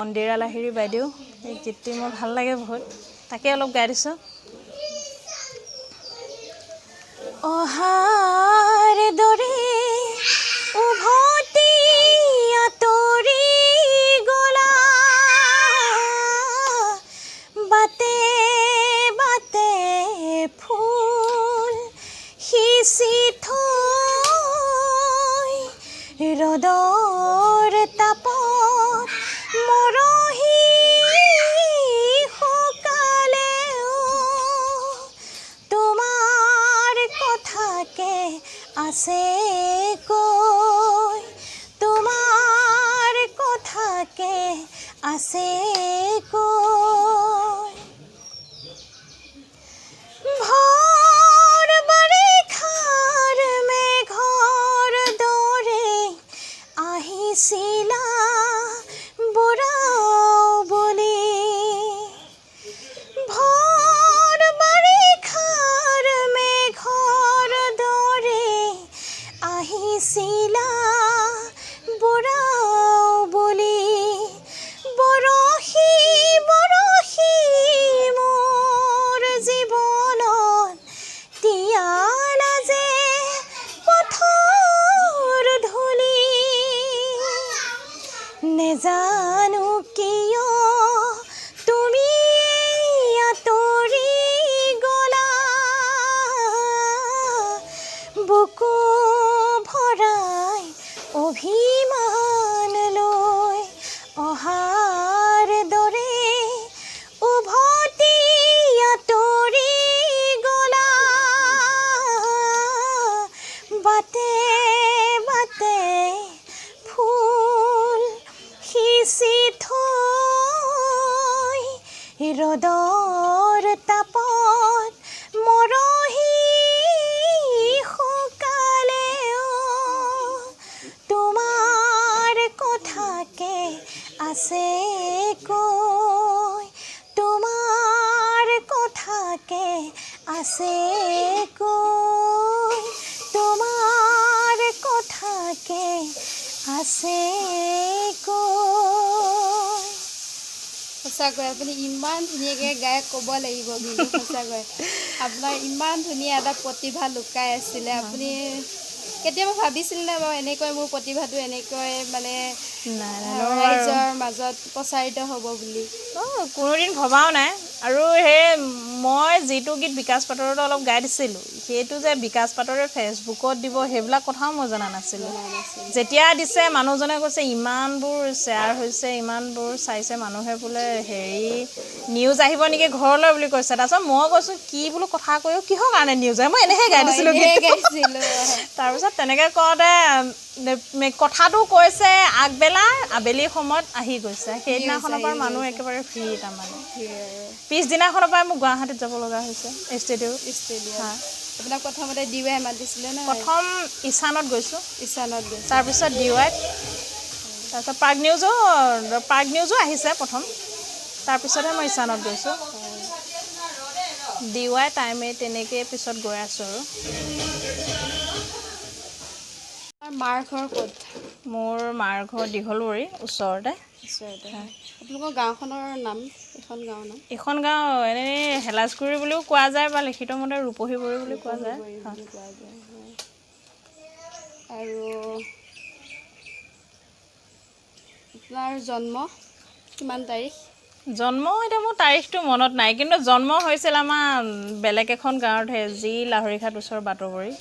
মন্দিৰা লাহিৰী বাইদেউ এই গীতটি মোৰ ভাল লাগে বহুত তাকে অলপ গাই দিছোঁ অহাৰ দৰে উভতি আঁতৰি গলা বাটে বাটে ফুল সিঁচি থৈ ৰ'দৰ তাপত মৰহি শুকালেও তোমাৰ কথাকে আছে কৈ তোমাৰ কথাকে আছে কৈ ভৰ বাৰিষাৰ মেঘৰ দৰে আহিছিলা বুঢ়াবুলি ভৰ বাৰিষাৰ মেঘৰ দৰে আহিছিলা বুঢ়াবুলি বৰশী বৰশী মোৰ জীৱনত তিয়ালা যে পথৰ ধূলি নেজানো কিয় তুমি আঁতৰি গলা বুকু ভৰাই অভিমান লৈ অহাৰ দৰে উভতি আঁতৰি গলা বাটে বাটে ফুল সিঁচি থৈ ৰ'দৰ তাপত মৰহি শুকালেও তোমাৰ কথাকে আছে কৈ তোমাৰ কথাকে আছে কৈ তোমাৰ কথাকে আছে কৈ সঁচাকৈ আপুনি ইমান ধুনীয়াকৈ গাই ক'ব লাগিব কিন্তু সঁচাকৈ আপোনাৰ ইমান ধুনীয়া এটা প্ৰতিভা লুকাই আছিলে আপুনি কেতিয়াবা ভাবিছিলনে বাৰু এনেকৈ মোৰ প্ৰতিভাটো এনেকৈ মানে ৰাইজৰ মাজত প্ৰচাৰিত হ'ব বুলি কোনোদিন ভবাও নাই আৰু সেই মই যিটো গীত বিকাশ পাটৰতে অলপ গাই দিছিলোঁ সেইটো যে বিকাশ পাটৰে ফেচবুকত দিব সেইবিলাক কথাও মই জনা নাছিলোঁ যেতিয়া দিছে মানুহজনে কৈছে ইমানবোৰ শ্বেয়াৰ হৈছে ইমানবোৰ চাইছে মানুহে বোলে হেৰি নিউজ আহিব নেকি ঘৰলৈ বুলি কৈছে তাৰপিছত মই কৈছোঁ কি বোলো কথা কৈও কিহৰ কাৰণে নিউজ আহে মই এনেহে গাই দিছিলোঁ তাৰপিছত তেনেকৈ কওঁতে কথাটো কৈছে আগবেলা আবেলি সময়ত আহি গৈছে সেইদিনাখনৰ পৰা মানুহ একেবাৰে ফ্ৰী তাৰমানে পিছদিনাখনৰ পৰাই মোক গুৱাহাটীত যাব লগা হৈছে ষ্টুডিঅ' আপোনাক প্ৰথমতে ডিৱাই মাতিছিলে ন প্ৰথম ঈশানত গৈছোঁ তাৰপিছত ডিৱাইত তাৰপিছত প্ৰাগ নিউজো আহিছে প্ৰথম তাৰপিছতহে মই ঈশানত গৈছোঁ ডিৱাই টাইমে তেনেকৈ পিছত গৈ আছোঁ আৰু মাৰ ঘৰ ক'ত মোৰ মাৰ ঘৰ দীঘলবৰী ওচৰতে আপোনালোকৰ গাঁওখনৰ নাম এইখন গাঁও এনেই হেলাজগুৰি বুলিও কোৱা যায় বা লিখিত মতে ৰূপহীবৰী বুলি কোৱা যায় আৰু আপোনাৰ জন্ম কিমান তাৰিখ জন্ম এতিয়া মোৰ তাৰিখটো মনত নাই কিন্তু জন্ম হৈছিল আমাৰ বেলেগ এখন গাঁৱতহে যি লাহৰীঘাট ওচৰৰ বাটৰবৰী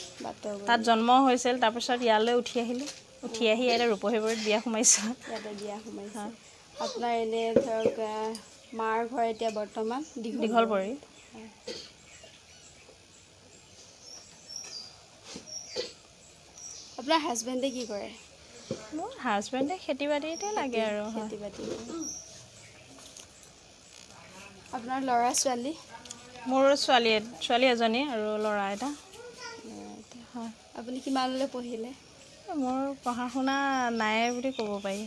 তাত জন্ম হৈছিল তাৰপিছত ইয়ালৈ উঠি আহিলোঁ উঠি আহি ইয়াতে ৰূপহীবৰীত বিয়া সোমাইছোঁ আপোনাৰ এনে ধৰক মাৰ ঘৰ এতিয়া বৰ্তমান দীঘলবৰী আপোনাৰ হাজবেণ্ডে কি কৰে মোৰ হাজবেণ্ডে খেতি বাতিতে লাগে আৰু খেতি বাতি আপোনাৰ ল'ৰা ছোৱালী মোৰ ছোৱালী এজনী আৰু ল'ৰা এটা আপুনি কিমানলৈ পঢ়িলে মোৰ পঢ়া শুনা নাই বুলি ক'ব পাৰি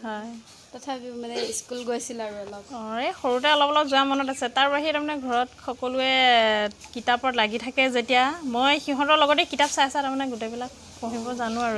হয় তথাপিও মানে স্কুল গৈছিল আৰু অলপ এই সৰুতে অলপ যোৱা মনত আছে তাৰ বাহিৰে তাৰমানে ঘৰত সকলোৱে কিতাপত লাগি থাকে যেতিয়া মই সিহঁতৰ লগতে কিতাপ চাই তাৰমানে গোটেইবিলাক পঢ়িব জানো আৰু